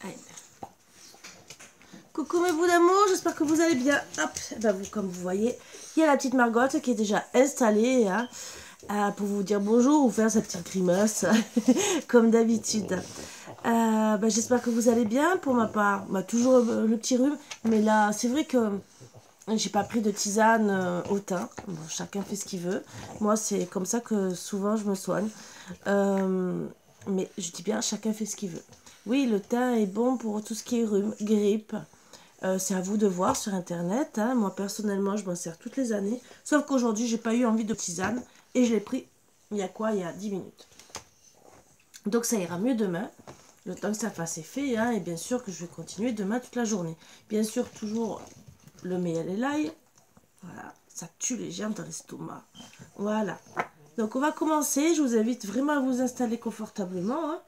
Allez. Coucou mes bouts d'amour, j'espère que vous allez bien. Hop, ben vous, comme vous voyez, il y a la petite Margotte qui est déjà installée pour vous dire bonjour ou faire sa petite grimace, comme d'habitude. J'espère que vous allez bien. Pour ma part, toujours le petit rhume, mais là, c'est vrai que j'ai pas pris de tisane au thym. Bon, chacun fait ce qu'il veut. Moi, c'est comme ça que souvent je me soigne. Mais je dis bien, chacun fait ce qu'il veut. Oui, le thym est bon pour tout ce qui est rhume, grippe. C'est à vous de voir sur internet. Hein. Moi, personnellement, je m'en sers toutes les années. Sauf qu'aujourd'hui, j'ai pas eu envie de tisane. Et je l'ai pris, il y a 10 minutes. Donc, ça ira mieux demain. Le temps que ça fasse effet. Hein, et bien sûr que je vais continuer demain toute la journée. Bien sûr, toujours le miel et l'ail. Voilà, ça tue les germes dans l'estomac. Voilà. Donc, on va commencer. Je vous invite vraiment à vous installer confortablement. Hein.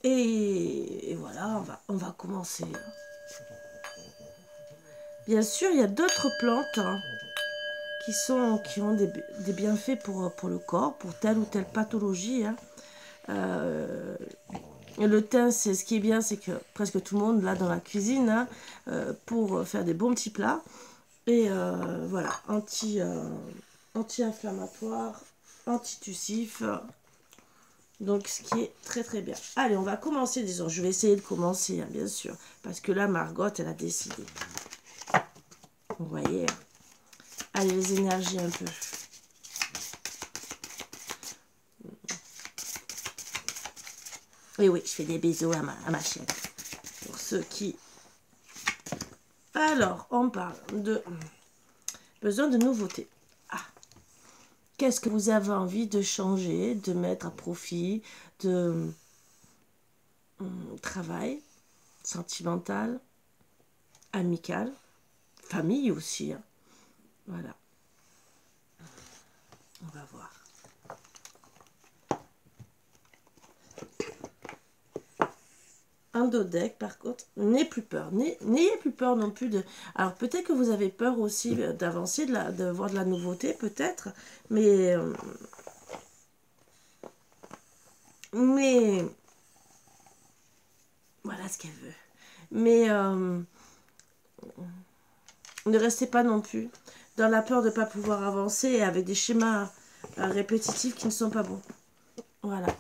Et voilà, on va commencer. Bien sûr, il y a d'autres plantes qui ont des bienfaits pour le corps, pour telle ou telle pathologie. Hein. Le thym, c'est ce qui est bien, c'est que presque tout le monde l'a dans la cuisine hein, pour faire des bons petits plats. Et voilà, anti-inflammatoire, antitussif. Donc, ce qui est très très bien. Allez, on va commencer, disons. Je vais essayer de commencer, hein, bien sûr. Parce que là, Margotte, elle a décidé. Vous voyez, allez, les énergies un peu. Et oui, je fais des bisous à ma chaîne. Pour ceux qui... Alors, on parle de besoin de nouveautés. Ah, qu'est-ce que vous avez envie de changer, de mettre à profit, de travail, sentimental, amical, famille aussi. Hein. Voilà. On va voir. Un dodeck, par contre, n'ayez plus peur. N'ayez plus peur non plus de... Alors, peut-être que vous avez peur aussi d'avancer, de voir de la nouveauté, peut-être. Mais... Voilà ce qu'elle veut. Mais... ne restez pas non plus dans la peur de ne pas pouvoir avancer avec des schémas répétitifs qui ne sont pas bons. Voilà.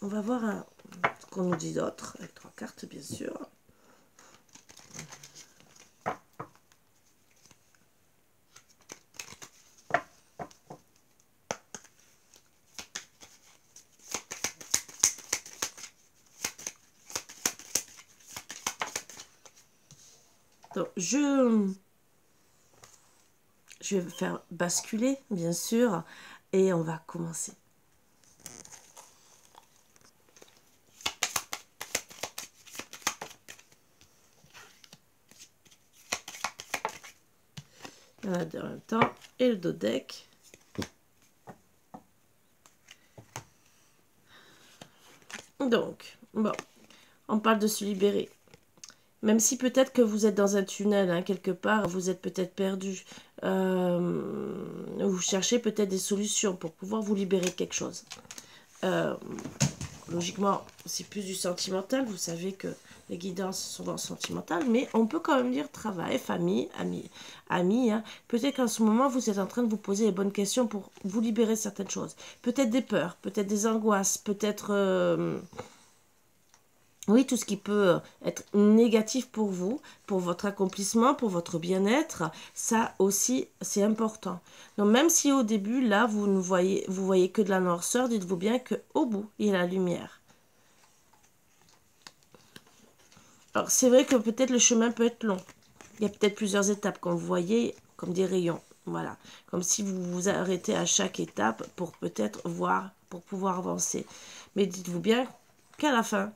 On va voir ce qu'on nous dit d'autre, avec 3 cartes bien sûr. Donc, je vais faire basculer, bien sûr, et on va commencer. Il y en a deux en même temps, et le dodeck. Donc, bon, on parle de se libérer. Même si peut-être que vous êtes dans un tunnel, hein, quelque part, vous êtes peut-être perdu. Vous cherchez peut-être des solutions pour pouvoir vous libérer de quelque chose. Logiquement, c'est plus du sentimental. Vous savez que les guidances sont dans le sentimental. Mais on peut quand même dire travail, famille, amis. Hein. Peut-être qu'en ce moment, vous êtes en train de vous poser les bonnes questions pour vous libérer de certaines choses. Peut-être des peurs, peut-être des angoisses, peut-être... Oui, tout ce qui peut être négatif pour vous, pour votre accomplissement, pour votre bien-être, ça aussi, c'est important. Donc, même si au début, là, vous voyez que de la noirceur, dites-vous bien qu'au bout, il y a la lumière. Alors, c'est vrai que peut-être le chemin peut être long. Il y a peut-être plusieurs étapes, comme vous voyez, comme des rayons. Voilà, comme si vous vous arrêtez à chaque étape pour peut-être voir, pour pouvoir avancer. Mais dites-vous bien qu'à la fin,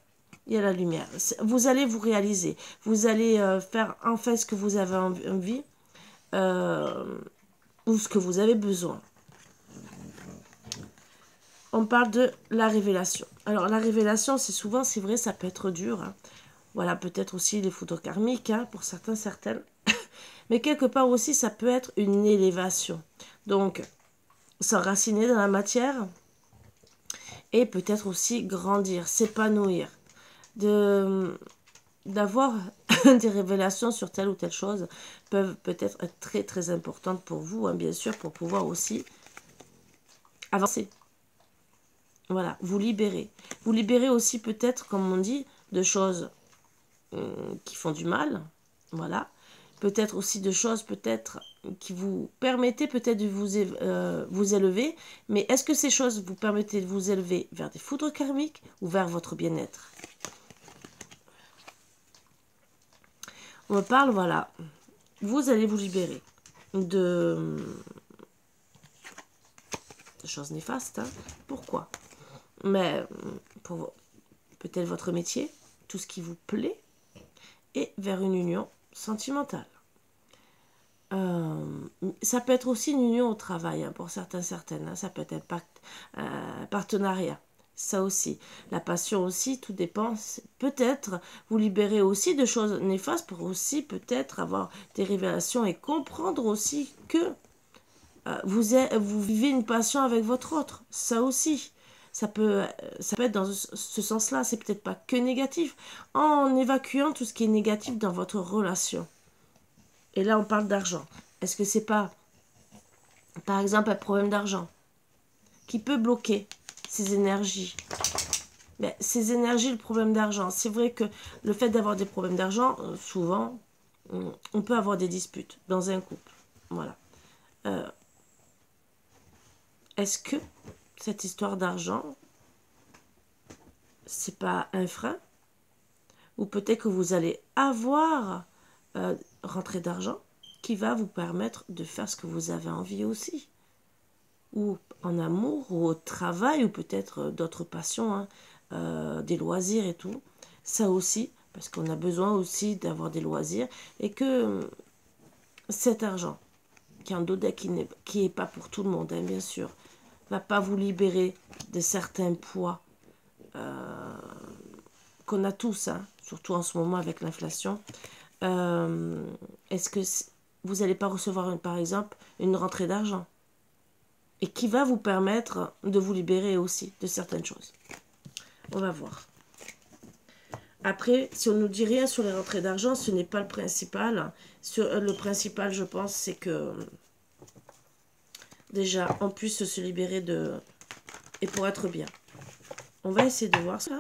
il y a la lumière. Vous allez vous réaliser. Vous allez faire enfin ce que vous avez envie ou ce que vous avez besoin. On parle de la révélation. Alors, la révélation, c'est souvent, c'est vrai, ça peut être dur. Hein. Voilà, peut-être aussi les foudres karmiques, hein, pour certains, certaines. Mais quelque part aussi, ça peut être une élévation. Donc, s'enraciner dans la matière et peut-être aussi grandir, s'épanouir. d'avoir des révélations sur telle ou telle chose peuvent peut-être être très très importantes pour vous, hein, bien sûr, pour pouvoir aussi avancer. Voilà, vous libérer. Vous libérer aussi peut-être, comme on dit, de choses qui font du mal. Voilà. Peut-être aussi de choses peut-être qui vous permettaient peut-être de vous élever. Mais est-ce que ces choses vous permettaient de vous élever vers des foudres karmiques ou vers votre bien-être? On me parle, voilà. Vous allez vous libérer de choses néfastes. Hein. Pourquoi? Mais pour peut-être votre métier, tout ce qui vous plaît, et vers une union sentimentale. Ça peut être aussi une union au travail, hein, pour certaines. Hein, ça peut être un partenariat. Ça aussi. La passion aussi, tout dépend. Peut-être vous libérer aussi de choses néfastes pour aussi peut-être avoir des révélations et comprendre aussi que vous vivez une passion avec votre autre. Ça aussi. Ça peut être dans ce sens-là. C'est peut-être pas que négatif. En évacuant tout ce qui est négatif dans votre relation. Et là, on parle d'argent. Est-ce que c'est pas, par exemple, un problème d'argent qui peut bloquer ces énergies? Mais ces énergies, le problème d'argent, c'est vrai que le fait d'avoir des problèmes d'argent, souvent, on peut avoir des disputes dans un couple. Voilà. Est-ce que cette histoire d'argent, c'est pas un frein? Ou peut-être que vous allez avoir rentrée d'argent qui va vous permettre de faire ce que vous avez envie aussi. Ou en amour, ou au travail, ou peut-être d'autres passions, hein, des loisirs et tout. Ça aussi, parce qu'on a besoin aussi d'avoir des loisirs. Et que cet argent, qui est un dodet qui n'est pas pour tout le monde, hein, bien sûr, va pas vous libérer de certains poids qu'on a tous, hein, surtout en ce moment avec l'inflation. Est-ce que vous n'allez pas recevoir, par exemple, une rentrée d'argent et qui va vous permettre de vous libérer aussi de certaines choses? On va voir. Après, si on ne nous dit rien sur les rentrées d'argent, ce n'est pas le principal. Le principal, je pense, c'est que déjà, on puisse se libérer de... Et pour être bien. On va essayer de voir ça.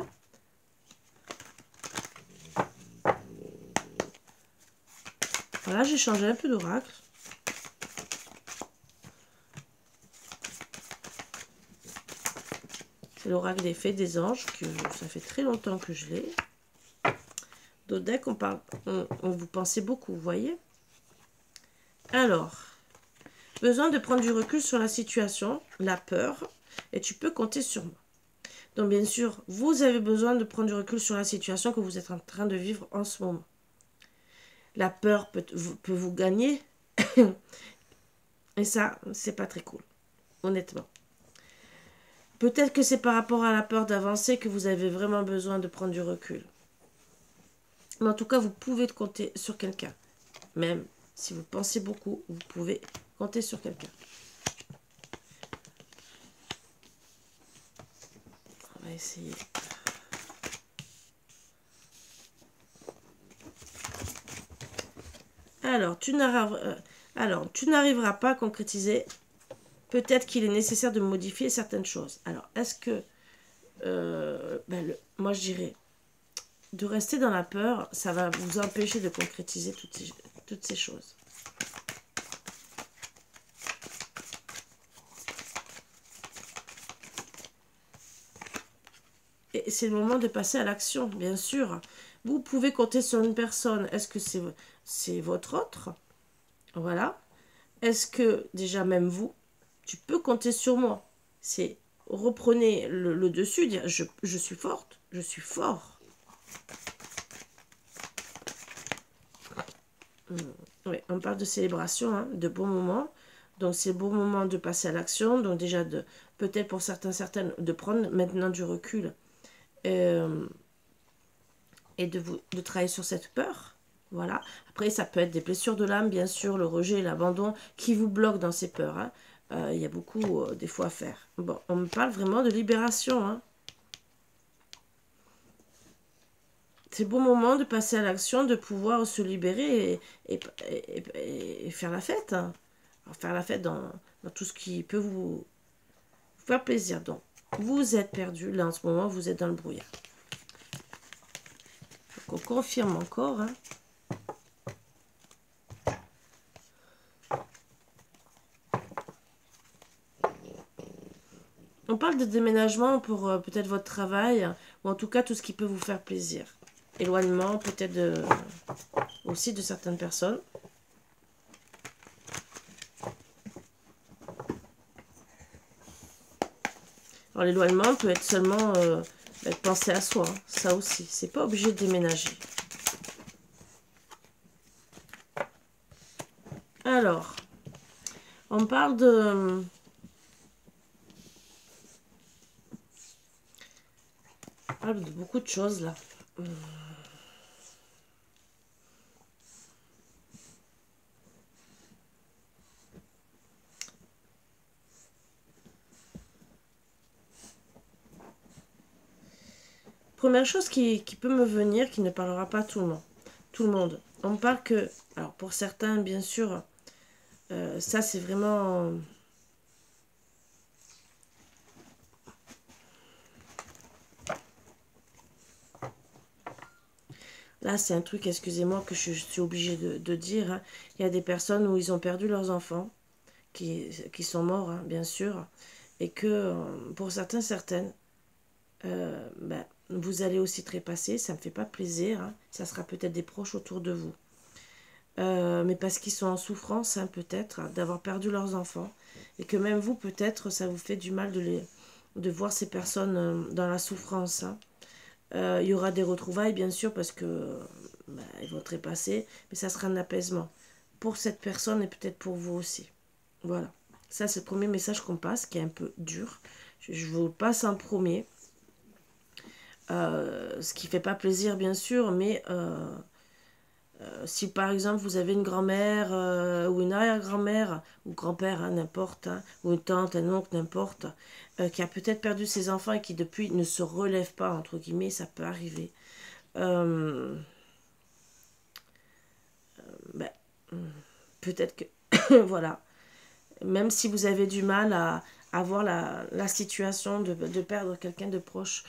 Voilà, j'ai changé un peu d'oracle. C'est l'oracle des fées des anges, que ça fait très longtemps que je l'ai. D'autres decks, on vous pensez beaucoup, vous voyez. Alors, besoin de prendre du recul sur la situation, la peur, et tu peux compter sur moi. Donc bien sûr, vous avez besoin de prendre du recul sur la situation que vous êtes en train de vivre en ce moment. La peur peut vous gagner, et ça, c'est pas très cool, honnêtement. Peut-être que c'est par rapport à la peur d'avancer que vous avez vraiment besoin de prendre du recul. Mais en tout cas, vous pouvez compter sur quelqu'un. Même si vous pensez beaucoup, vous pouvez compter sur quelqu'un. On va essayer. Alors, tu n'arriveras pas à concrétiser. Peut-être qu'il est nécessaire de modifier certaines choses. Alors, est-ce que... moi, je dirais... De rester dans la peur, ça va vous empêcher de concrétiser toutes ces choses. Et c'est le moment de passer à l'action, bien sûr. Vous pouvez compter sur une personne. Est-ce que c'est votre autre? Voilà. Est-ce que, déjà même vous, tu peux compter sur moi? C'est reprenez le dessus, dire je suis forte, je suis fort. Oui, on parle de célébration, hein, de bons moments. Donc, c'est le bon moment de passer à l'action. Donc, déjà, peut-être pour certaines, de prendre maintenant du recul et de travailler sur cette peur. Voilà. Après, ça peut être des blessures de l'âme, bien sûr, le rejet, l'abandon, qui vous bloquent dans ces peurs. Hein. Il y a beaucoup, des fois, à faire. Bon, on me parle vraiment de libération, hein. c'est le bon moment de passer à l'action, de pouvoir se libérer et faire la fête. Hein. Alors, faire la fête dans tout ce qui peut vous faire plaisir. Donc, vous êtes perdu. Là, en ce moment, vous êtes dans le brouillard. Donc, on confirme encore. Hein. On parle de déménagement pour peut-être votre travail, ou en tout cas tout ce qui peut vous faire plaisir. Éloignement peut-être aussi de certaines personnes. Alors l'éloignement peut être seulement penser à soi, hein, ça aussi. C'est pas obligé de déménager. Alors, on parle de... beaucoup de choses là. Première chose qui peut me venir, qui ne parlera pas à tout le monde. Tout le monde. On parle que, alors pour certains, bien sûr, ça c'est vraiment... Là, c'est un truc, excusez-moi, que je suis obligée de dire. Hein. Il y a des personnes où ils ont perdu leurs enfants, qui sont morts, hein, bien sûr, et que pour certains, certaines, vous allez aussi trépasser, ça ne me fait pas plaisir. Hein. Ça sera peut-être des proches autour de vous. Mais parce qu'ils sont en souffrance, hein, peut-être, d'avoir perdu leurs enfants, et que même vous, peut-être, ça vous fait du mal de voir ces personnes dans la souffrance. Hein. Il y aura des retrouvailles, bien sûr, parce que ils vont trépasser, mais ça sera un apaisement pour cette personne et peut-être pour vous aussi. Voilà. Ça, c'est le premier message qu'on passe, qui est un peu dur. Je vous passe un premier. Ce qui ne fait pas plaisir, bien sûr, mais si par exemple vous avez une grand-mère ou une arrière-grand-mère, ou grand-père, hein, n'importe, hein, ou une tante, un oncle, n'importe, qui a peut-être perdu ses enfants et qui depuis ne se relève pas, entre guillemets, ça peut arriver. Ben, peut-être que, voilà, même si vous avez du mal à voir la situation de perdre quelqu'un de proche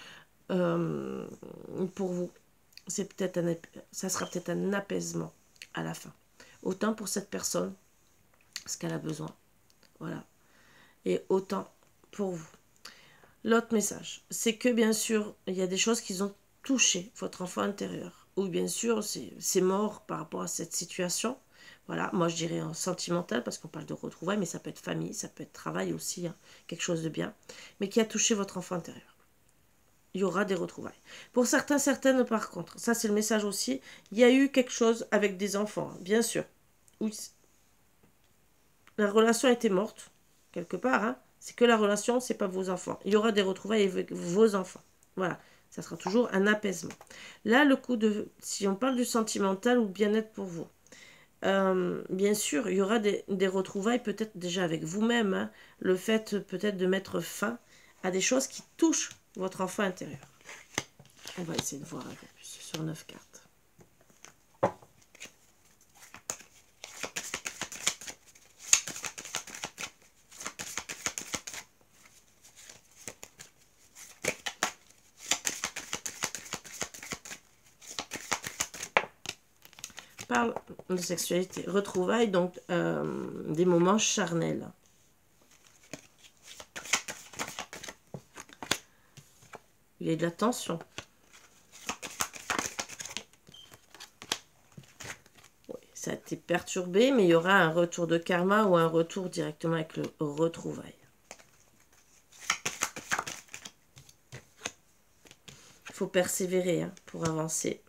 pour vous, ça sera peut-être un apaisement à la fin. Autant pour cette personne, ce qu'elle a besoin. Voilà. Et autant pour vous. L'autre message, c'est que bien sûr, il y a des choses qui ont touché votre enfant intérieur. Ou bien sûr, c'est mort par rapport à cette situation. Voilà, moi je dirais en sentimental, parce qu'on parle de retrouvailles, mais ça peut être famille, ça peut être travail aussi, hein, quelque chose de bien. Mais qui a touché votre enfant intérieur. Il y aura des retrouvailles. Pour certains, certaines, par contre, ça c'est le message aussi, il y a eu quelque chose avec des enfants, hein, bien sûr. Oui, la relation était morte, quelque part, hein. C'est que la relation, c'est pas vos enfants. Il y aura des retrouvailles avec vos enfants. Voilà, ça sera toujours un apaisement. Là, le coup de... Si on parle du sentimental ou bien-être pour vous, bien sûr, il y aura des retrouvailles peut-être déjà avec vous-même. Hein, le fait peut-être de mettre fin à des choses qui touchent votre enfant intérieur. On va essayer de voir un peu plus sur 9 cartes. Parle de sexualité, retrouvailles, donc des moments charnels. Il y a de la tension. Oui, ça a été perturbé, mais il y aura un retour de karma ou un retour directement avec le retrouvaille. Il faut persévérer hein, pour avancer.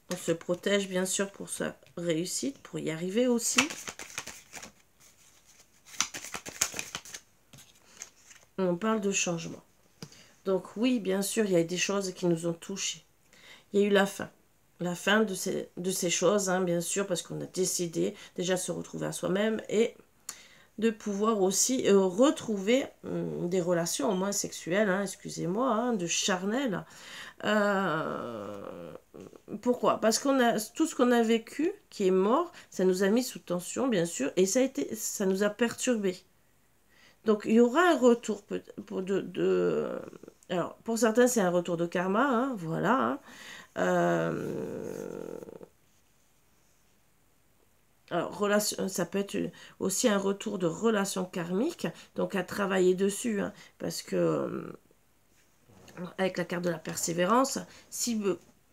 On se protège bien sûr pour sa réussite, pour y arriver aussi. On parle de changement. Donc oui, bien sûr, il y a des choses qui nous ont touchés. Il y a eu la fin. La fin de ces choses, hein, bien sûr, parce qu'on a décidé déjà de se retrouver à soi-même et de pouvoir aussi retrouver des relations au moins sexuelles, hein, excusez-moi, hein, de charnel. Pourquoi? Parce qu'on a tout ce qu'on a vécu qui est mort, ça nous a mis sous tension, bien sûr, et ça nous a perturbés. Donc il y aura un retour alors pour certains c'est un retour de karma, hein, voilà. Hein. Alors, ça peut être aussi un retour de relation karmique, donc à travailler dessus, hein, parce que avec la carte de la persévérance, si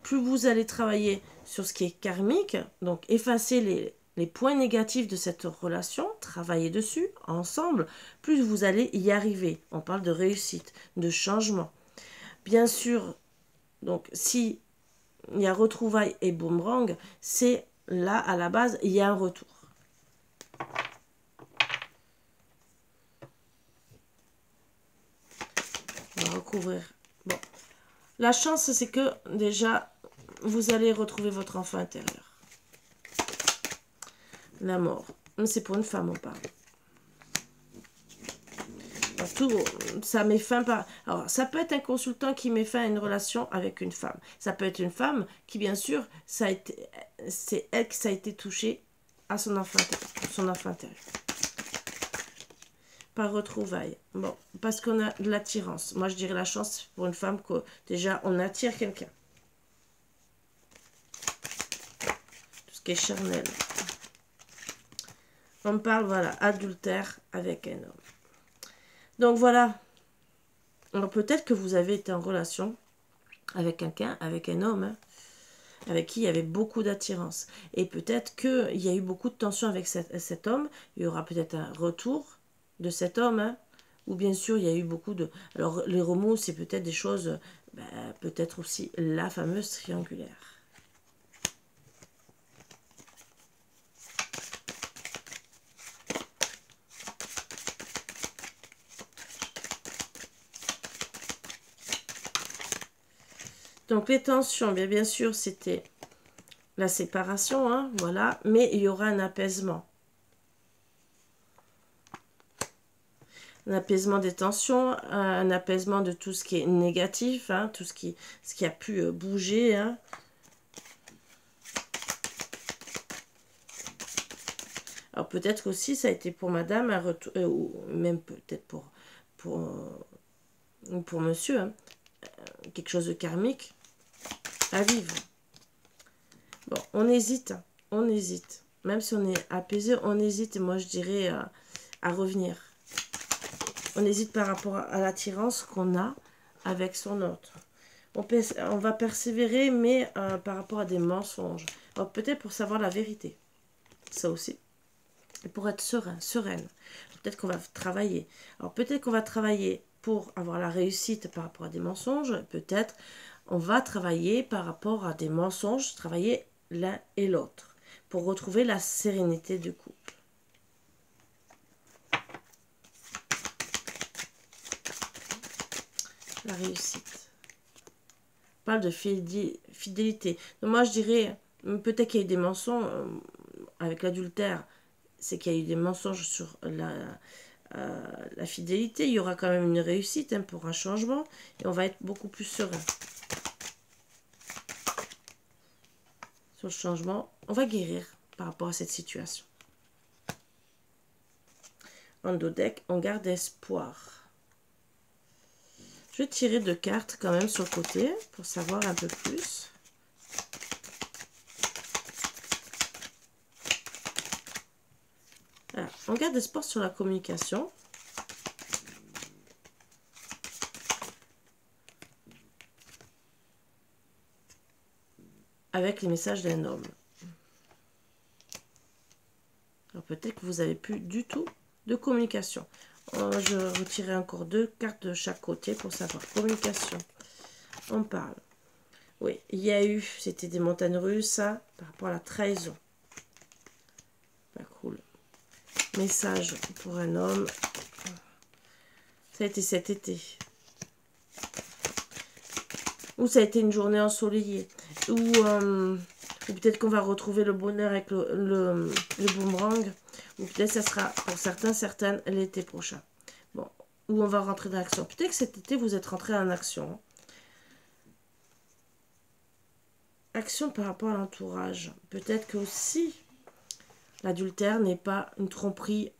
plus vous allez travailler sur ce qui est karmique, donc effacer les points négatifs de cette relation, travailler dessus ensemble, plus vous allez y arriver. On parle de réussite, de changement. Bien sûr, donc si il y a retrouvailles et boomerang, c'est là à la base, il y a un retour. On va recouvrir. Bon. La chance, c'est que déjà, vous allez retrouver votre enfant intérieur. La mort. C'est pour une femme, on parle. Tout, ça met fin par... Alors, ça peut être un consultant qui met fin à une relation avec une femme. Ça peut être une femme qui, bien sûr, c'est elle qui ça a été touchée à son enfant intérieur. Par retrouvailles. Bon, parce qu'on a de l'attirance. Moi, je dirais la chance pour une femme que déjà, on attire quelqu'un. Tout ce qui est charnel. On parle, voilà, adultère avec un homme. Donc, voilà. Alors, peut-être que vous avez été en relation avec quelqu'un, avec un homme, hein, avec qui il y avait beaucoup d'attirance. Et peut-être qu'il y a eu beaucoup de tension avec cet homme. Il y aura peut-être un retour de cet homme, hein, ou bien sûr il y a eu beaucoup de... Alors les remous, c'est peut-être des choses, peut-être aussi la fameuse triangulaire. Donc les tensions, bien sûr, c'était la séparation, hein, voilà, mais il y aura un apaisement. Un apaisement des tensions, un apaisement de tout ce qui est négatif, hein, tout ce qui a pu bouger. Hein. Alors peut-être qu'aussi ça a été pour madame un retour, ou même peut-être pour monsieur, hein, quelque chose de karmique à vivre. Bon, on hésite. Même si on est apaisé, on hésite, et moi je dirais à revenir. On hésite par rapport à l'attirance qu'on a avec son autre. On va persévérer, mais par rapport à des mensonges. Peut-être pour savoir la vérité. Ça aussi. Et pour être sereine. Peut-être qu'on va travailler. Alors peut-être qu'on va travailler pour avoir la réussite par rapport à des mensonges. Peut-être on va travailler par rapport à des mensonges. Travailler l'un et l'autre. Pour retrouver la sérénité du couple. La réussite. On parle de fidélité. Donc moi, je dirais, peut-être qu'il y a eu des mensonges avec l'adultère. C'est qu'il y a eu des mensonges sur la fidélité. Il y aura quand même une réussite, hein, pour un changement. Et on va être beaucoup plus serein. Sur le changement, on va guérir par rapport à cette situation. En dos deck, on garde espoir. Je vais tirer 2 cartes quand même sur le côté pour savoir un peu plus. Voilà. On garde espoir sur la communication. Avec les messages d'un homme. Alors peut-être que vous n'avez plus du tout de communication. Je retirerai encore 2 cartes de chaque côté pour savoir. Communication. On parle. Oui, il y a eu, c'était des montagnes russes, ça, par rapport à la trahison. Pas cool. Message pour un homme. Ça a été cet été. Ou ça a été une journée ensoleillée. Ou peut-être qu'on va retrouver le bonheur avec le boomerang. Ou peut-être ça sera pour certains, certaines, l'été prochain. Bon, où on va rentrer dans l'action. Peut-être que cet été, vous êtes rentré en action. Action par rapport à l'entourage. Peut-être que aussi, l'adultère n'est pas une tromperie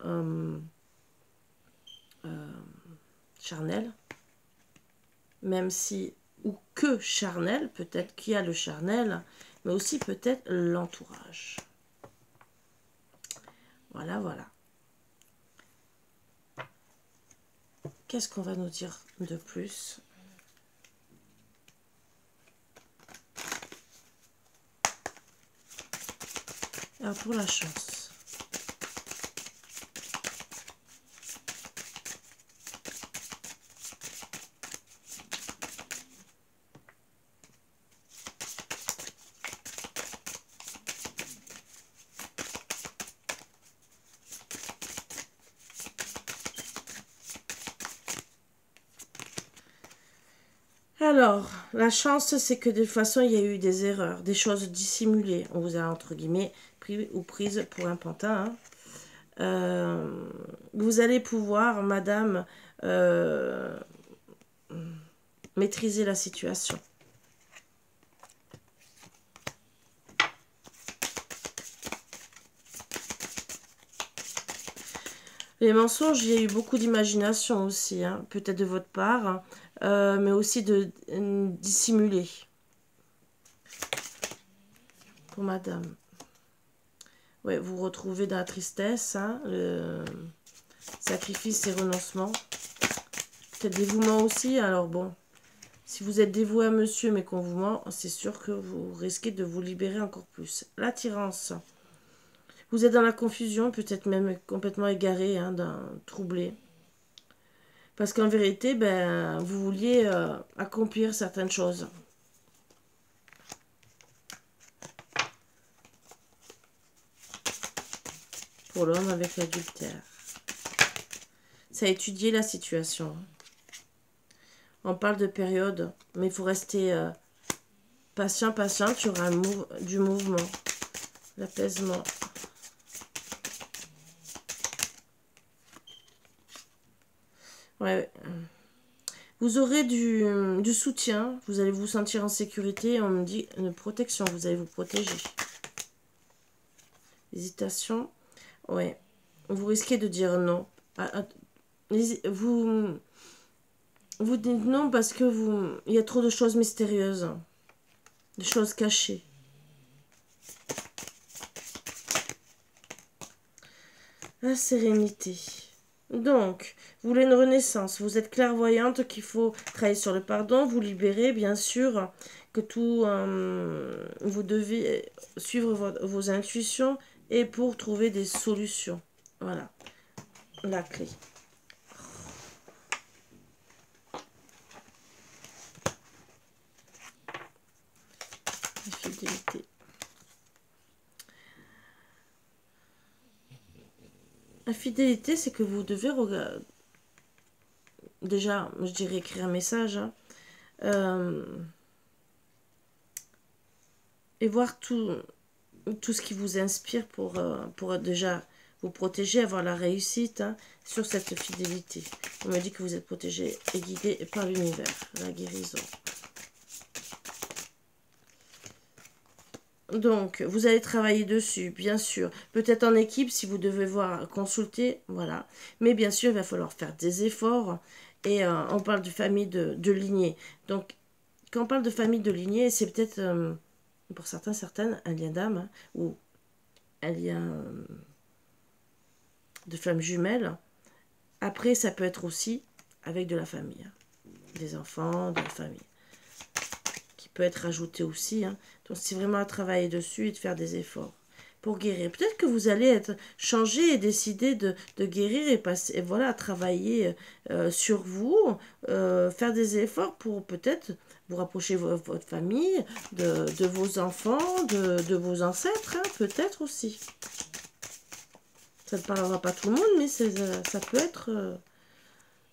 charnelle. Même si, ou que charnel, peut-être qu'il y a le charnel, mais aussi peut-être l'entourage. Voilà, voilà. Qu'est-ce qu'on va nous dire de plus? Alors pour la chance. Alors, la chance, c'est que de toute façon, il y a eu des erreurs, des choses dissimulées. On vous a, entre guillemets, pris ou prise pour un pantin. Vous allez pouvoir, madame, maîtriser la situation. Les mensonges, il y a eu beaucoup d'imagination aussi, hein, peut-être de votre part, mais aussi de dissimuler. Pour madame. Ouais, vous vous retrouvez dans la tristesse, hein, le sacrifice et renoncement. Peut-être dévouement aussi, alors bon. Si vous êtes dévoué à monsieur mais qu'on vous ment, c'est sûr que vous risquez de vous libérer encore plus. L'attirance. Vous êtes dans la confusion, peut-être même complètement égaré, hein, troublé. Parce qu'en vérité, ben, vous vouliez accomplir certaines choses. Pour l'homme avec l'adultère. Ça a étudié la situation. On parle de période, mais il faut rester patient, patient. Il y aura du mouvement, l'apaisement. Ouais. Vous aurez du soutien, vous allez vous sentir en sécurité. On me dit une protection, vous allez vous protéger. Hésitation, ouais. Vous risquez de dire non. Vous dites non parce que il y a trop de choses mystérieuses, des choses cachées. La sérénité. Donc, vous voulez une renaissance, vous êtes clairvoyante qu'il faut travailler sur le pardon, vous libérer, bien sûr, que tout, vous devez suivre vos intuitions et pour trouver des solutions. Voilà, la clé. La fidélité. La fidélité, c'est que vous devez regarder. Déjà, je dirais écrire un message. Hein, et voir tout ce qui vous inspire pour déjà vous protéger, avoir la réussite, hein, sur cette fidélité. On me dit que vous êtes protégé et guidé par l'univers, la guérison. Donc, vous allez travailler dessus, bien sûr. Peut-être en équipe, si vous devez consulter, voilà. Mais bien sûr, il va falloir faire des efforts. Et on parle de famille de lignée. Donc, quand on parle de famille de lignée, c'est peut-être, pour certains, certaines, un lien d'âme, hein, ou un lien de flammes jumelles. Après, ça peut être aussi avec de la famille. Hein, des enfants, de la famille. Qui peut être ajouté aussi, hein. Donc c'est vraiment à travailler dessus et de faire des efforts pour guérir. Peut-être que vous allez être changé et décider de guérir et passer, et voilà, travailler sur vous, faire des efforts pour peut-être vous rapprocher de votre famille, de vos enfants, de vos ancêtres, hein, peut-être aussi. Ça ne parlera pas tout le monde, mais ça peut être...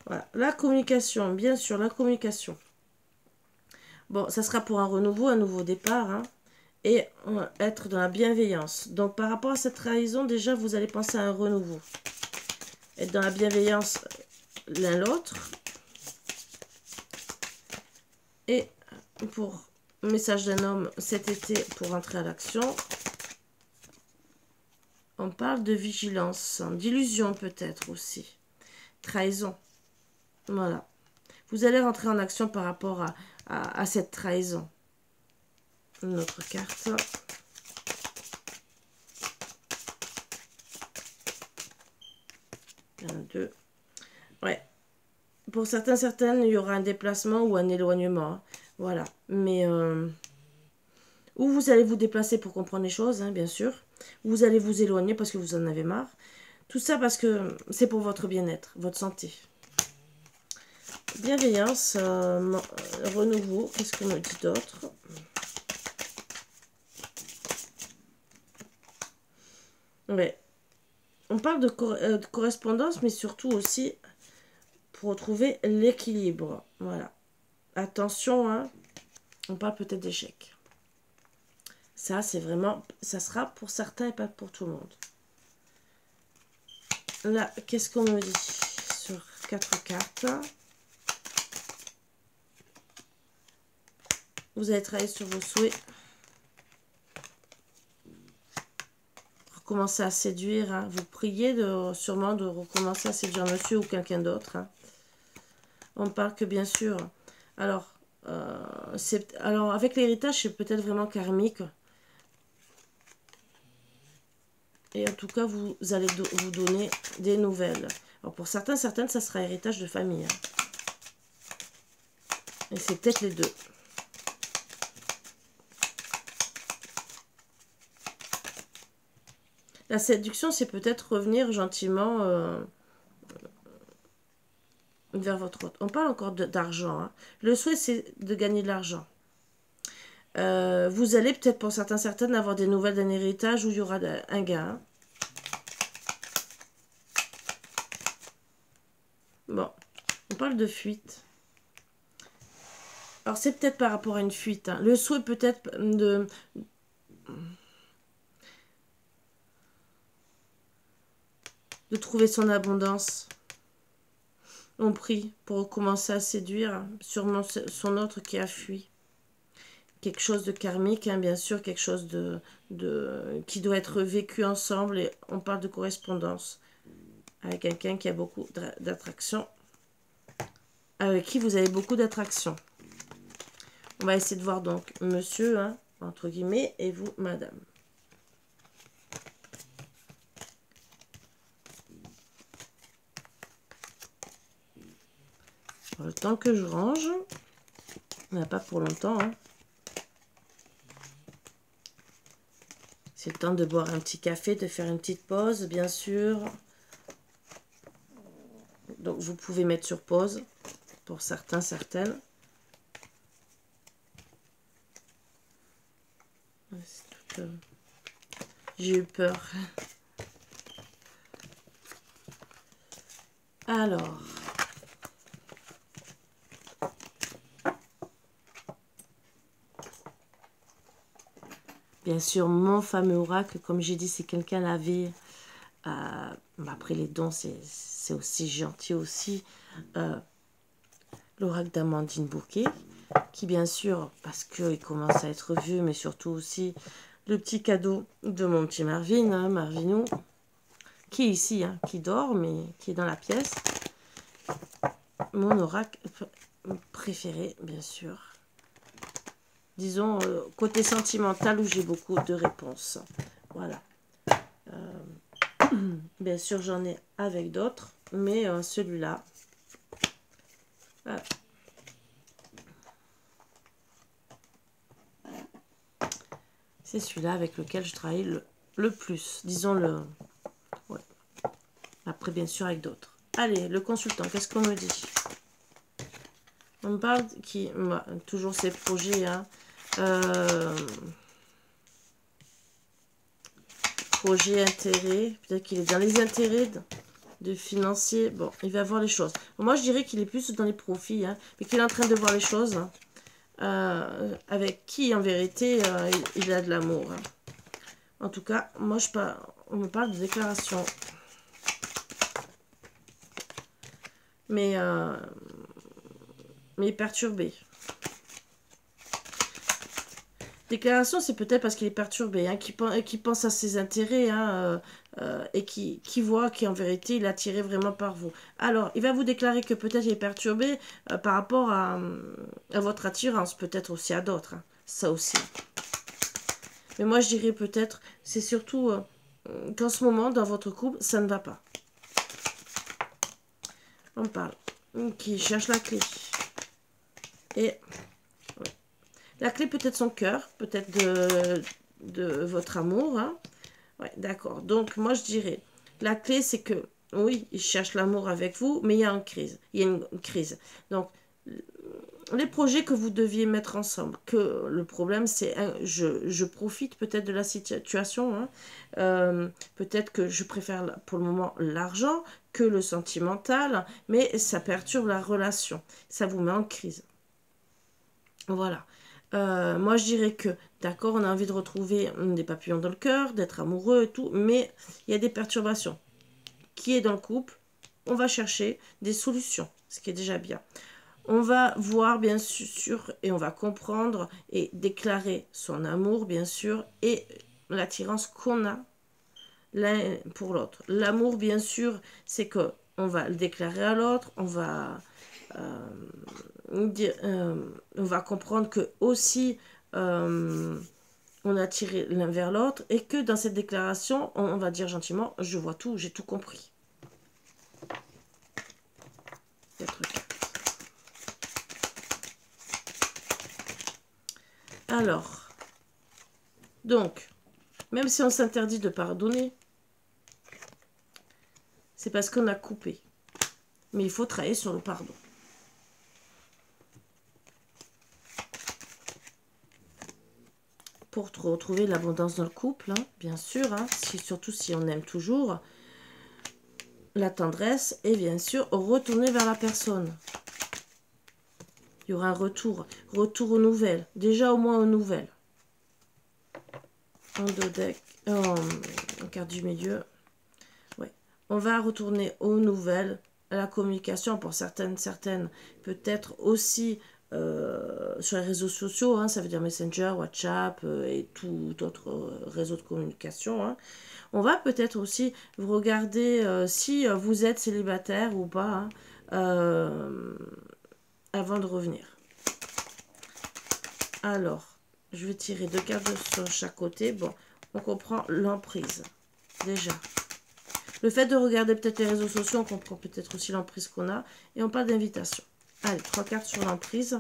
voilà. La communication, bien sûr, la communication. Bon, ça sera pour un renouveau, un nouveau départ, hein. et être dans la bienveillance. Donc, par rapport à cette trahison, déjà, vous allez penser à un renouveau. Être dans la bienveillance l'un l'autre. Et pour message d'un homme cet été pour entrer à l'action, on parle de vigilance, d'illusion peut-être aussi. Trahison. Voilà. Vous allez rentrer en action par rapport à cette trahison. Une autre carte. Un, deux. Ouais. Pour certains, certaines, il y aura un déplacement ou un éloignement. Hein. Voilà. Mais ou vous allez vous déplacer pour comprendre les choses, hein, bien sûr. Ou vous allez vous éloigner parce que vous en avez marre. Tout ça parce que c'est pour votre bien-être, votre santé. Bienveillance, renouveau. Qu'est-ce qu'on me dit d'autre? Ouais. On parle de correspondance, mais surtout aussi pour retrouver l'équilibre. Voilà. Attention, hein. On parle peut-être d'échec. Ça, c'est vraiment... Ça sera pour certains et pas pour tout le monde. Là, qu'est-ce qu'on me dit sur 4 cartes? Vous allez travailler sur vos souhaits. Recommencer à séduire. Hein. Vous priez sûrement de recommencer à séduire monsieur ou quelqu'un d'autre. Hein. On parle que bien sûr... Alors, avec l'héritage, c'est peut-être vraiment karmique. Et en tout cas, vous allez vous donner des nouvelles. Alors pour certains, certaines, ça sera héritage de famille. Hein. Et c'est peut-être les deux. La séduction, c'est peut-être revenir gentiment vers votre autre. On parle encore d'argent. Hein. Le souhait, c'est de gagner de l'argent. Vous allez peut-être pour certains, certaines avoir des nouvelles d'un héritage où il y aura un gain. Hein. Bon, on parle de fuite. Alors c'est peut-être par rapport à une fuite. Hein. Le souhait peut-être de trouver son abondance. On prie pour recommencer à séduire. Hein. Sûrement son autre qui a fui. Quelque chose de karmique, hein, bien sûr, quelque chose qui doit être vécu ensemble. Et on parle de correspondance avec quelqu'un qui a beaucoup d'attraction, avec qui vous avez beaucoup d'attraction. On va essayer de voir donc monsieur, hein, entre guillemets, et vous, madame. Le temps que je range, on n'a pas pour longtemps, hein. C'est le temps de boire un petit café, de faire une petite pause, bien sûr. Donc, vous pouvez mettre sur pause, pour certains, certaines. J'ai eu peur. Alors... Bien sûr, mon fameux oracle, comme j'ai dit, si quelqu'un l'avait, après les dons, c'est aussi gentil aussi. L'oracle d'Amandine Bouquet, qui bien sûr, parce qu'il commence à être vieux, mais surtout aussi le petit cadeau de mon petit Marvin, hein, Marvinou, qui est ici, hein, qui dort, mais qui est dans la pièce. Mon oracle préféré, bien sûr. Disons, côté sentimental, où j'ai beaucoup de réponses. Voilà. Bien sûr, j'en ai avec d'autres, mais celui-là... Voilà. C'est celui-là avec lequel je travaille le plus. Disons le... Ouais. Après, bien sûr, avec d'autres. Allez, le consultant, qu'est-ce qu'on me dit? On me parle qui... toujours ces projets, hein. Projet, intérêt, peut-être qu'il est dans les intérêts de financier. Bon, il va voir les choses. Bon, moi, je dirais qu'il est plus dans les profits, hein, mais qu'il est en train de voir les choses. avec qui en vérité il a de l'amour. Hein. En tout cas, moi on me parle de déclaration. Mais perturbé. Déclaration, c'est peut-être parce qu'il est perturbé, hein, qui pense à ses intérêts hein, et qui voit qu'en vérité, il est attiré vraiment par vous. Alors, il va vous déclarer que peut-être il est perturbé par rapport à votre attirance, peut-être aussi à d'autres. Hein, ça aussi. Mais moi, je dirais peut-être, c'est surtout qu'en ce moment, dans votre couple, ça ne va pas. On parle. Qui cherche la clé. Et... la clé peut-être son cœur, peut-être de votre amour. Hein. Ouais, d'accord. Donc, moi, je dirais, la clé, c'est que, oui, il cherche l'amour avec vous, mais il y a une crise. Il y a une crise. Donc, les projets que vous deviez mettre ensemble, que le problème, c'est, je profite peut-être de la situation. Hein. Peut-être que je préfère, pour le moment, l'argent que le sentimental, mais ça perturbe la relation. Ça vous met en crise. Voilà. Moi, je dirais que, d'accord, on a envie de retrouver des papillons dans le cœur, d'être amoureux et tout, mais il y a des perturbations. Qui est dans le couple, on va chercher des solutions, ce qui est déjà bien. On va voir, bien sûr, et on va comprendre et déclarer son amour, bien sûr, et l'attirance qu'on a l'un pour l'autre. L'amour, bien sûr, c'est que on va le déclarer à l'autre, on va... on va comprendre que aussi on a tiré l'un vers l'autre et que dans cette déclaration, on va dire gentiment, je vois tout, j'ai tout compris. Alors, donc, même si on s'interdit de pardonner, c'est parce qu'on a coupé. Mais il faut travailler sur le pardon. Pour retrouver l'abondance dans le couple, hein, bien sûr, hein, surtout si on aime toujours, la tendresse et bien sûr retourner vers la personne. Il y aura un retour aux nouvelles, déjà au moins aux nouvelles. En dos deck, en carte du milieu, ouais. On va retourner aux nouvelles, à la communication pour certaines peut-être aussi sur les réseaux sociaux, hein, ça veut dire Messenger, WhatsApp et tout autre réseau de communication. Hein. On va peut-être aussi regarder si vous êtes célibataire ou pas hein, avant de revenir. Alors, je vais tirer 2 cartes sur chaque côté. Bon, on comprend l'emprise déjà. Le fait de regarder peut-être les réseaux sociaux, on comprend peut-être aussi l'emprise qu'on a. Et on parle d'invitation. Allez, 3 cartes sur l'emprise.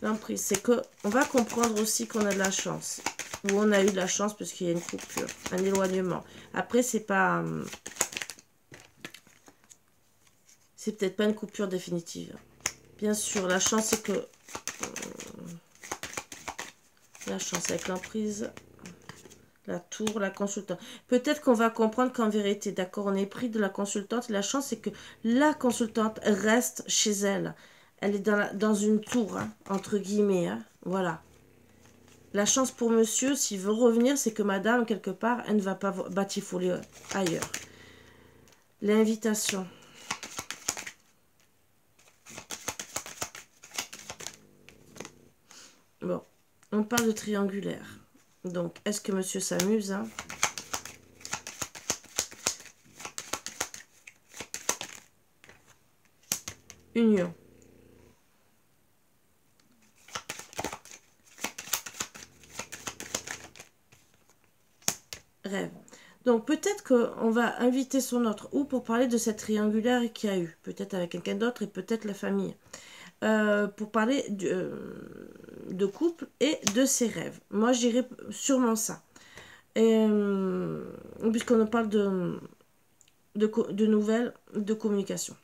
L'emprise, c'est qu'on va comprendre aussi qu'on a de la chance. Ou on a eu de la chance parce qu'il y a une coupure, un éloignement. Après, c'est pas... c'est peut-être pas une coupure définitive. Bien sûr, la chance, c'est que... la chance avec l'emprise... la tour, la consultante. Peut-être qu'on va comprendre qu'en vérité, d'accord, on est pris de la consultante. La chance, c'est que la consultante reste chez elle. Elle est dans une tour, hein, entre guillemets. Hein, voilà. La chance pour monsieur, s'il veut revenir, c'est que madame, quelque part, elle ne va pas batifoler ailleurs. L'invitation. Bon, on parle de triangulaire. Donc, est-ce que monsieur s'amuse hein? Union. Rêve. Donc, peut-être qu'on va inviter son autre ou pour parler de cette triangulaire qu'il y a eu. Peut-être avec quelqu'un d'autre et peut-être la famille. Pour parler de couple et de ses rêves. Moi, je dirais sûrement ça. Puisqu'on parle de nouvelles, de communication.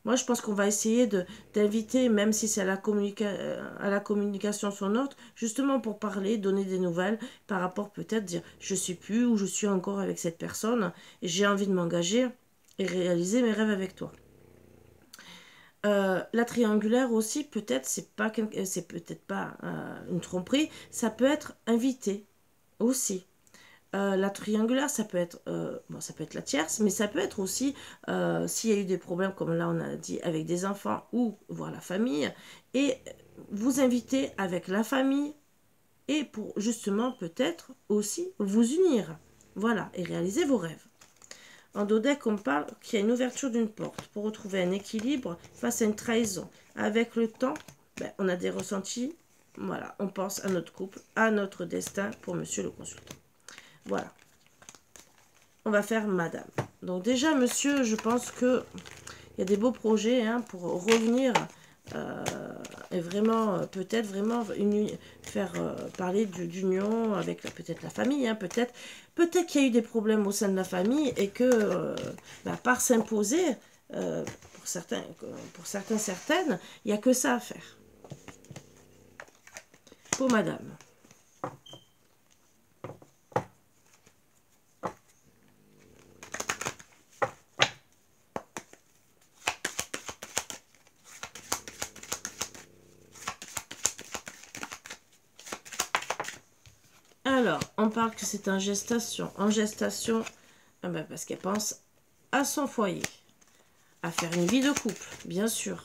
Moi, je pense qu'on va essayer d'inviter, même si c'est à la communication son autre, justement pour parler, donner des nouvelles, par rapport peut-être dire « je suis plus » ou « je suis encore avec cette personne et j'ai envie de m'engager et réaliser mes rêves avec toi ». La triangulaire aussi, peut-être, c'est peut-être pas une tromperie, ça peut être invité aussi. La triangulaire, ça peut être, bon, ça peut être la tierce, mais ça peut être aussi s'il y a eu des problèmes, comme là on a dit, avec des enfants ou voir la famille, et vous inviter avec la famille et pour justement peut-être aussi vous unir. Voilà, et réaliser vos rêves. En Dodec, on parle qu'il y a une ouverture d'une porte pour retrouver un équilibre face à une trahison. Avec le temps, ben, on a des ressentis. Voilà, on pense à notre couple, à notre destin pour monsieur le consultant. Voilà. On va faire madame. Donc déjà, monsieur, je pense que il y a des beaux projets hein, pour revenir et vraiment, peut-être vraiment faire parler d'union avec peut-être la famille. Hein, peut-être qu'il y a eu des problèmes au sein de la famille et que, par s'imposer, pour certains, certaines, il n'y a que ça à faire. Pour madame. Alors, on parle que c'est en gestation. En gestation, parce qu'elle pense à son foyer, à faire une vie de couple, bien sûr.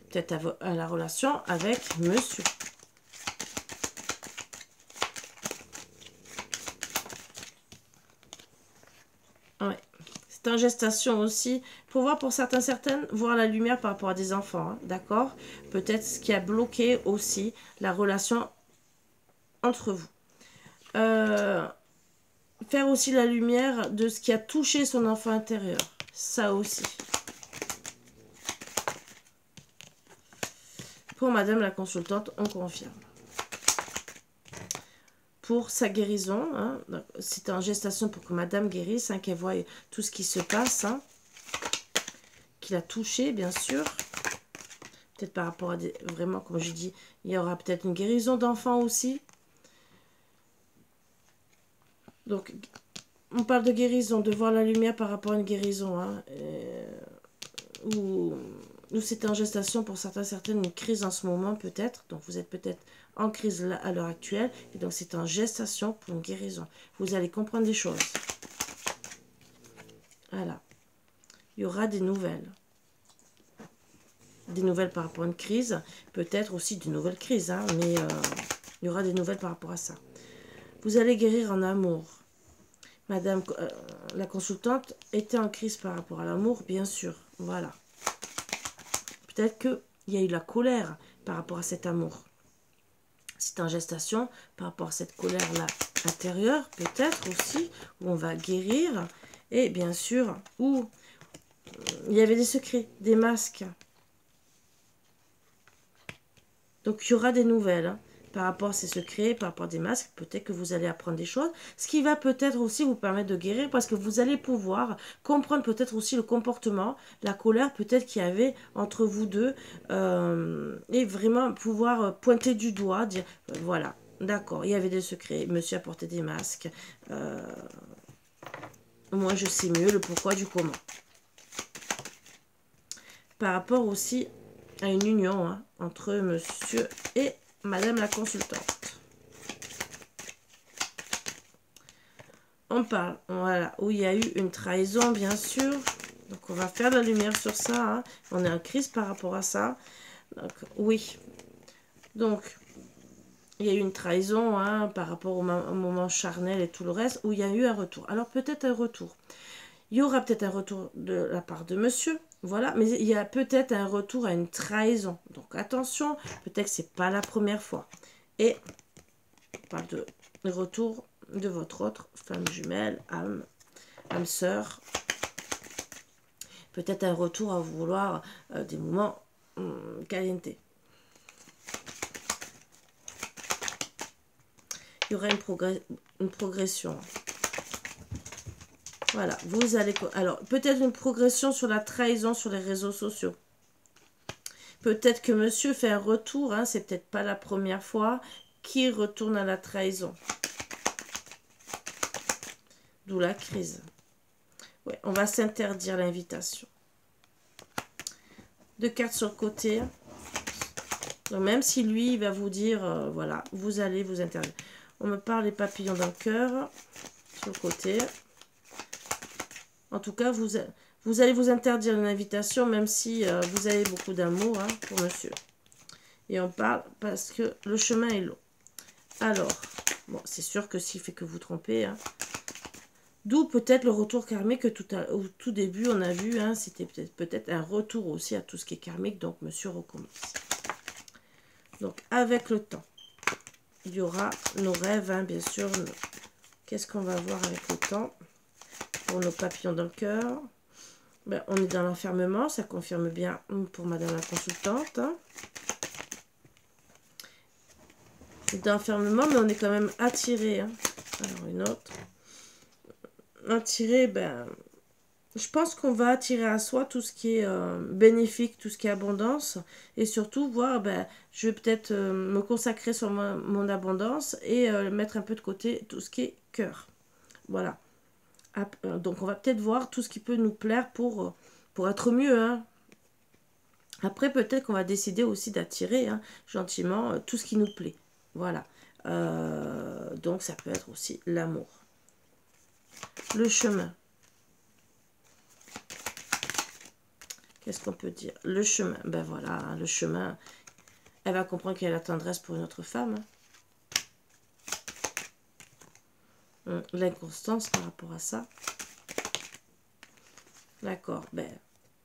Peut-être à la relation avec monsieur. Ouais. C'est en gestation aussi. Pour voir pour certaines, voir la lumière par rapport à des enfants, hein, d'accord? Peut-être ce qui a bloqué aussi la relation entre vous. Faire aussi la lumière de ce qui a touché son enfant intérieur. Ça aussi. Pour madame la consultante, on confirme. Pour sa guérison, hein, c'est en gestation pour que madame guérisse, hein, qu'elle voie tout ce qui se passe, hein, qu'il a touché, bien sûr. Peut-être par rapport à des... Vraiment, comme je dis, il y aura peut-être une guérison d'enfant aussi. Donc, on parle de guérison, de voir la lumière par rapport à une guérison, hein, ou c'est en gestation pour certaines, une crise en ce moment peut-être. Donc, vous êtes peut-être en crise là, à l'heure actuelle. Et donc, c'est en gestation pour une guérison. Vous allez comprendre des choses. Voilà. Il y aura des nouvelles. Des nouvelles par rapport à une crise. Peut-être aussi de nouvelles crises, hein, mais il y aura des nouvelles par rapport à ça. Vous allez guérir en amour. Madame la consultante était en crise par rapport à l'amour, bien sûr. Voilà. Peut-être qu'il y a eu la colère par rapport à cet amour. C'est en gestation par rapport à cette colère-là intérieure, peut-être aussi, où on va guérir. Et bien sûr, où il y avait des secrets, des masques. Donc, il y aura des nouvelles. Hein. Par rapport à ces secrets, par rapport à des masques, peut-être que vous allez apprendre des choses, ce qui va peut-être aussi vous permettre de guérir, parce que vous allez pouvoir comprendre peut-être aussi le comportement, la colère peut-être qu'il y avait entre vous deux, et vraiment pouvoir pointer du doigt, dire, voilà, d'accord, il y avait des secrets, monsieur a porté des masques, moi je sais mieux le pourquoi du comment. Par rapport aussi à une union hein, entre monsieur et madame la consultante. On parle, voilà, où il y a eu une trahison, bien sûr. Donc, on va faire la lumière sur ça. Hein. On est en crise par rapport à ça. Donc, oui. Donc, il y a eu une trahison hein, par rapport au moment charnel et tout le reste, où il y a eu un retour. Alors, peut-être un retour. Il y aura peut-être un retour de la part de monsieur. Voilà, mais il y a peut-être un retour à une trahison. Donc, attention, peut-être que ce n'est pas la première fois. Et, on parle de retour de votre autre femme jumelle, âme sœur. Peut-être un retour à vouloir des moments caliente. Il y aura une progression. Voilà, vous allez... Alors, peut-être une progression sur la trahison sur les réseaux sociaux. Peut-être que monsieur fait un retour, hein, c'est peut-être pas la première fois, qui retourne à la trahison. D'où la crise. Ouais, on va s'interdire l'invitation. de cartes sur le côté. Donc, même si lui, il va vous dire, voilà, vous allez vous interdire. On me parle des papillons dans le cœur, sur le côté. En tout cas, vous allez vous interdire une invitation, même si vous avez beaucoup d'amour hein, pour monsieur. Et on parle parce que le chemin est long. Alors, bon, c'est sûr que s'il fait que vous tromper, hein, d'où peut-être le retour karmique que au tout début, on a vu, hein, c'était peut-être un retour aussi à tout ce qui est karmique, donc monsieur recommence. Donc, avec le temps, il y aura nos rêves, hein, bien sûr. Qu'est-ce qu'on va voir avec le temps pour nos papillons dans le cœur? Ben, on est dans l'enfermement, ça confirme bien pour madame la consultante. Hein. D'enfermement, mais on est quand même attiré. Hein. Alors, une autre. Attiré, ben, je pense qu'on va attirer à soi tout ce qui est bénéfique, tout ce qui est abondance. Et surtout, voir, ben, je vais peut-être me consacrer sur mon abondance et mettre un peu de côté tout ce qui est cœur. Voilà. Donc, on va peut-être voir tout ce qui peut nous plaire pour être mieux. Hein. Après, peut-être qu'on va décider aussi d'attirer hein, gentiment tout ce qui nous plaît. Voilà. Donc, ça peut être aussi l'amour. Le chemin. Qu'est-ce qu'on peut dire? Le chemin. Ben voilà, hein, le chemin. Elle va comprendre qu'il y a la tendresse pour une autre femme. Hein. L'inconstance par rapport à ça. D'accord. Ben,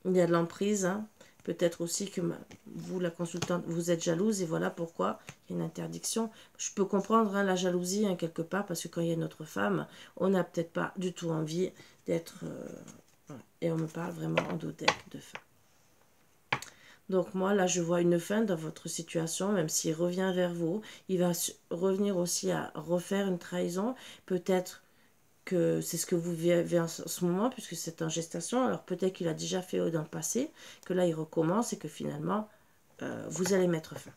il y a de l'emprise. Hein. Peut-être aussi que vous, la consultante, vous êtes jalouse et voilà pourquoi il y a une interdiction. Je peux comprendre hein, la jalousie hein, quelque part parce que quand il y a une autre femme, on n'a peut-être pas du tout envie d'être... et on me parle vraiment en dodec de fin. Donc moi, là, je vois une fin dans votre situation, même s'il revient vers vous. Il va revenir aussi à refaire une trahison. Peut-être que c'est ce que vous vivez en ce moment, puisque c'est en gestation. Alors peut-être qu'il a déjà fait dans le passé, que là, il recommence et que finalement, vous allez mettre fin.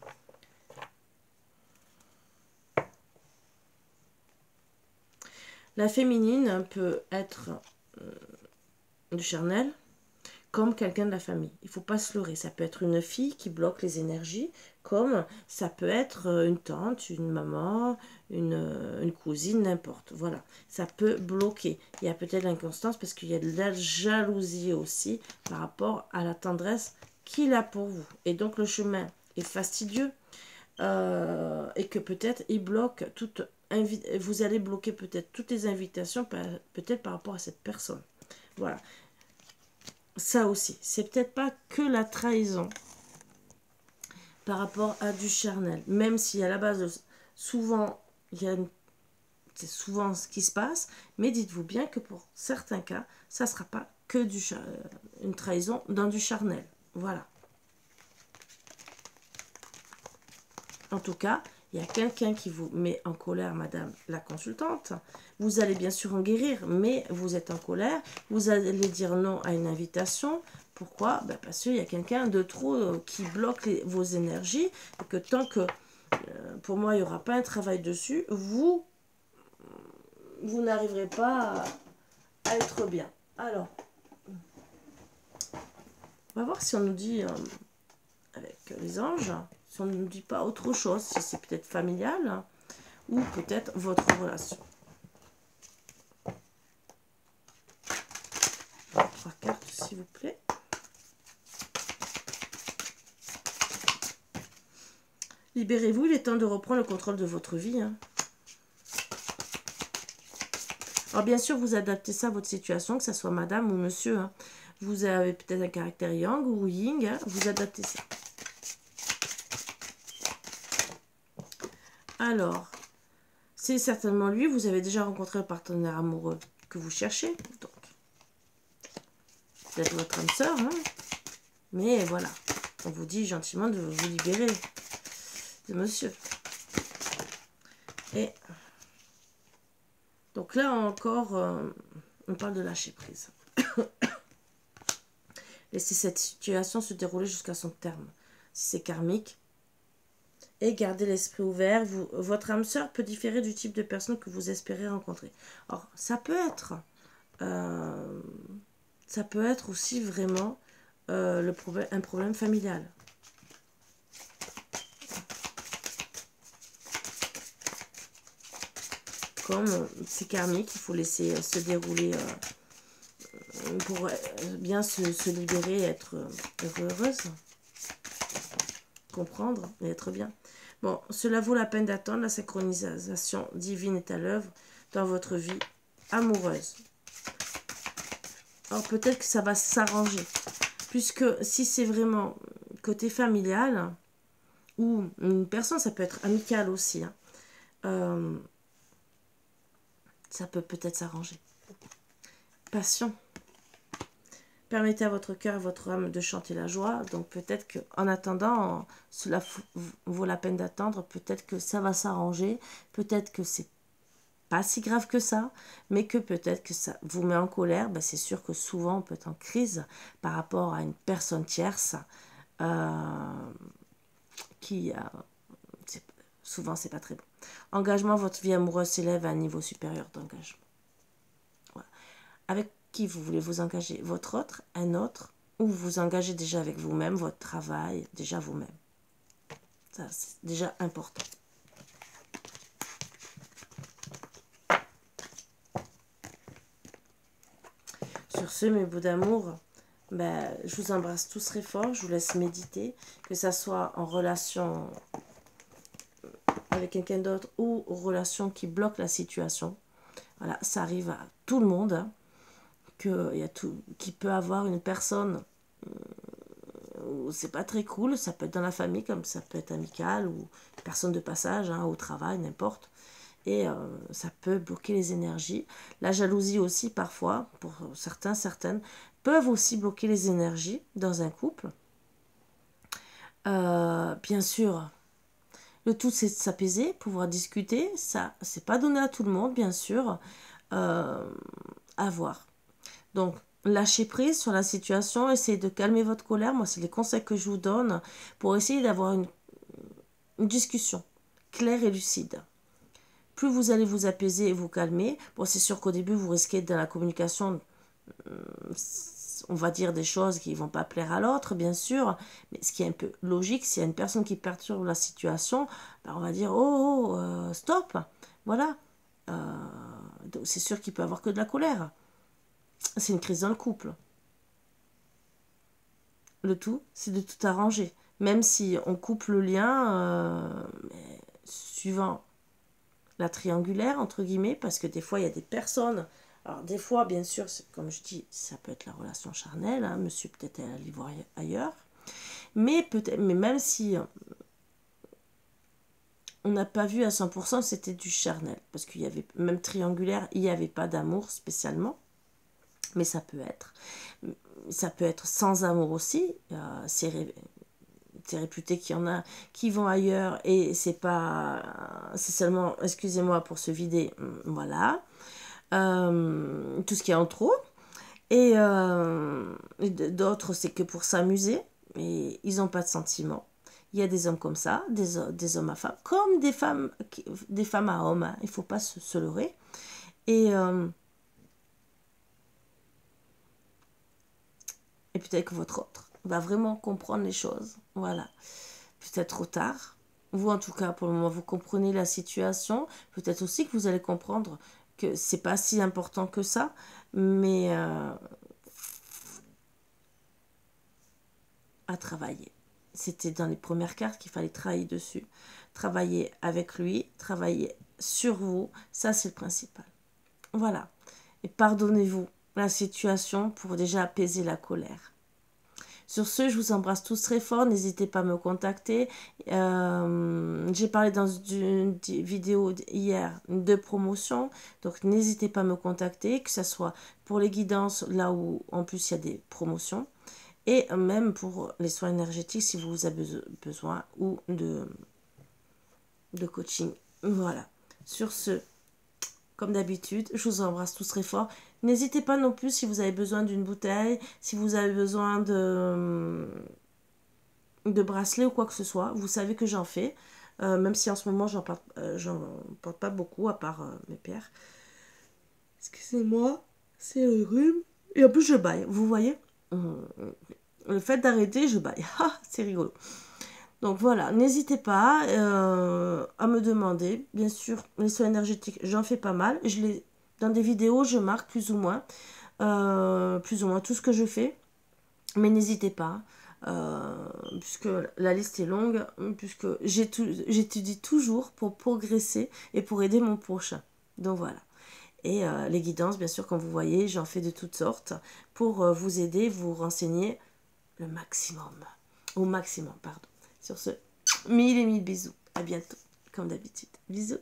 La féminine peut être du charnel, comme quelqu'un de la famille. Il ne faut pas se leurrer. Ça peut être une fille qui bloque les énergies, comme ça peut être une tante, une maman, une cousine, n'importe. Voilà. Ça peut bloquer. Il y a peut-être l'inconstance parce qu'il y a de la jalousie aussi par rapport à la tendresse qu'il a pour vous. Et donc le chemin est fastidieux et que peut-être il bloque toute vous allez bloquer peut-être toutes les invitations peut-être par rapport à cette personne. Voilà. Ça aussi, c'est peut-être pas que la trahison par rapport à du charnel. Même si à la base, souvent, c'est souvent ce qui se passe, mais dites-vous bien que pour certains cas, ça ne sera pas que une trahison dans du charnel. Voilà. En tout cas, il y a quelqu'un qui vous met en colère, madame la consultante. Vous allez bien sûr en guérir, mais vous êtes en colère. Vous allez dire non à une invitation. Pourquoi? Ben parce qu'il y a quelqu'un de trop qui bloque vos énergies. Et que tant que, pour moi, il n'y aura pas un travail dessus, vous n'arriverez pas à être bien. Alors, on va voir si on nous dit, avec les anges, si on ne nous dit pas autre chose, si c'est peut-être familial hein, ou peut-être votre relation. 3 cartes, s'il vous plaît. Libérez-vous, il est temps de reprendre le contrôle de votre vie. Hein. Alors bien sûr, vous adaptez ça à votre situation, que ce soit madame ou monsieur. Hein. Vous avez peut-être un caractère yang ou yin, hein, vous adaptez ça. Alors, c'est certainement lui, vous avez déjà rencontré le partenaire amoureux que vous cherchez. Donc, peut-être votre âme sœur, hein. Mais voilà, on vous dit gentiment de vous libérer de monsieur. Et donc là encore, on parle de lâcher prise. Laissez cette situation se dérouler jusqu'à son terme. Si c'est karmique, et gardez l'esprit ouvert. Votre âme sœur peut différer du type de personne que vous espérez rencontrer. Alors, ça peut être aussi vraiment un problème familial. Comme c'est karmique, il faut laisser se dérouler pour bien se libérer et être heureuse. Comprendre et être bien. Bon, cela vaut la peine d'attendre. La synchronisation divine est à l'œuvre dans votre vie amoureuse. Alors peut-être que ça va s'arranger. Puisque si c'est vraiment côté familial, ou une personne, ça peut être amical aussi, hein, ça peut peut-être s'arranger. Passion. Permettez à votre cœur et à votre âme de chanter la joie. Donc peut-être qu'en attendant, cela vaut la peine d'attendre. Peut-être que ça va s'arranger. Peut-être que c'est pas si grave que ça. Mais que peut-être que ça vous met en colère. Ben, c'est sûr que souvent on peut être en crise par rapport à une personne tierce. Souvent c'est pas très bon. Engagement, votre vie amoureuse s'élève à un niveau supérieur d'engagement. Voilà. Avec qui vous voulez vous engager? Votre autre, un autre, ou vous vous engagez déjà avec vous-même, votre travail, déjà vous-même. Ça, c'est déjà important. Sur ce, mes bouts d'amour, ben, je vous embrasse tous très fort, je vous laisse méditer, que ça soit en relation avec quelqu'un d'autre ou en relation qui bloque la situation. Voilà, ça arrive à tout le monde, hein. Qui peut avoir une personne où c'est pas très cool, ça peut être dans la famille comme ça peut être amical ou une personne de passage, hein, au travail, n'importe. Et ça peut bloquer les énergies. La jalousie aussi parfois, pour certains, certaines, peuvent aussi bloquer les énergies dans un couple. Bien sûr, le tout c'est de s'apaiser, pouvoir discuter, ça c'est pas donné à tout le monde bien sûr, à voir. Donc, lâchez prise sur la situation, essayez de calmer votre colère. Moi, c'est les conseils que je vous donne pour essayer d'avoir une discussion claire et lucide. Plus vous allez vous apaiser et vous calmer, bon, c'est sûr qu'au début, vous risquez dans la communication, on va dire des choses qui ne vont pas plaire à l'autre, bien sûr, mais ce qui est un peu logique, s'il y a une personne qui perturbe la situation, ben on va dire, stop, voilà. Donc c'est sûr qu'il peut avoir que de la colère. C'est une crise dans le couple. Le tout, c'est de tout arranger. Même si on coupe le lien, suivant la triangulaire, entre guillemets, parce que des fois, il y a des personnes... Alors, des fois, bien sûr, comme je dis, ça peut être la relation charnelle, hein, monsieur peut-être aller voir ailleurs. Mais même si on n'a pas vu à 100%, c'était du charnel. Parce qu'il y avait, même triangulaire, il n'y avait pas d'amour spécialement. Mais ça peut être. Ça peut être sans amour aussi. C'est réputé qu'il y en a qui vont ailleurs et c'est seulement, excusez-moi, pour se vider, voilà. Tout ce qui est en trop. Et d'autres, c'est que pour s'amuser. Et ils n'ont pas de sentiments. Il y a des hommes comme ça, des hommes à femmes, comme des femmes à hommes. Hein. Il ne faut pas se leurrer. Et peut-être que votre autre va vraiment comprendre les choses. Voilà. Peut-être trop tard. Vous, en tout cas, pour le moment, vous comprenez la situation. Peut-être aussi que vous allez comprendre que c'est pas si important que ça. Mais à travailler. C'était dans les premières cartes qu'il fallait travailler dessus. Travailler avec lui, travailler sur vous. Ça, c'est le principal. Voilà. Et pardonnez-vous la situation pour déjà apaiser la colère. Sur ce, je vous embrasse tous très fort. N'hésitez pas à me contacter. J'ai parlé dans une vidéo hier de promotion. Donc, n'hésitez pas à me contacter, que ce soit pour les guidances, là où en plus il y a des promotions. Et même pour les soins énergétiques, si vous avez besoin, ou de coaching. Voilà. Sur ce, comme d'habitude, je vous embrasse tous très fort. N'hésitez pas non plus si vous avez besoin d'une bouteille, si vous avez besoin de bracelets ou quoi que ce soit. Vous savez que j'en fais. Même si en ce moment, j'en porte pas beaucoup, à part mes pierres. Excusez-moi, c'est le rhume. Et en plus, je baille, vous voyez. le fait d'arrêter, je baille. Ah, c'est rigolo. Donc voilà, n'hésitez pas à me demander. Bien sûr, les soins énergétiques, j'en fais pas mal. Dans des vidéos, je marque plus ou moins tout ce que je fais. Mais n'hésitez pas, puisque la liste est longue, puisque j'étudie toujours pour progresser et pour aider mon prochain. Donc voilà. Et les guidances, bien sûr, comme vous voyez, j'en fais de toutes sortes pour vous aider, vous renseigner le maximum. Au maximum, pardon. Sur ce, mille et mille bisous. À bientôt, comme d'habitude. Bisous.